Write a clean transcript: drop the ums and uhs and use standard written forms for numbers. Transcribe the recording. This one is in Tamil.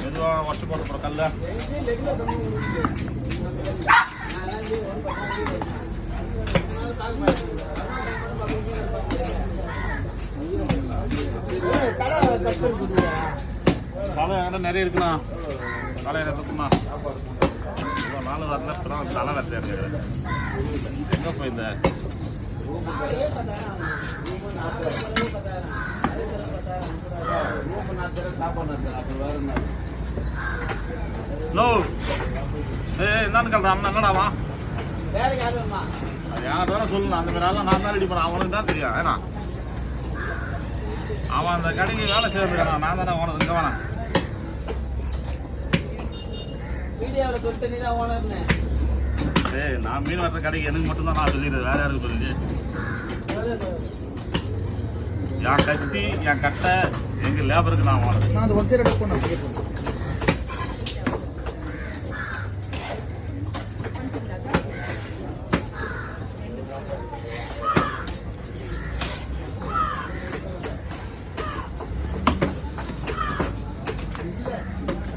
மெதுவாக வச்சு போட போகிற கல்ல தலை என்கிட்ட நிறைய இருக்குண்ணா. தலை இருக்குண்ணா. இவ்வளோ நாள் வரல, அப்புறம் தலை வரல இருக்கு. எங்கே போயிருந்த என்னன்னு கேட்குறான் அண்ணன் என்னடாவா அது யார் வேலை சொல்லணும். அந்த மாதிரி ஆள் நான் தான் ரெடி பண்ணேன். அவனுக்கு தான் தெரியும். ஏன்னா அவன் அந்த கடைக்கு வேலை செய்யறதுக்கான நான் தானே ஓனர். இங்கே வேணாம் சரி, நான் மீன் வர்ற கடைக்கு எனக்கு மட்டும்தான் நான் சொல்லிடுறேன். வேற யாருக்கு சொல்லுது? என் கட்டி என் கட்டை எங்கள் லேபருக்கு நான் ஓனர்.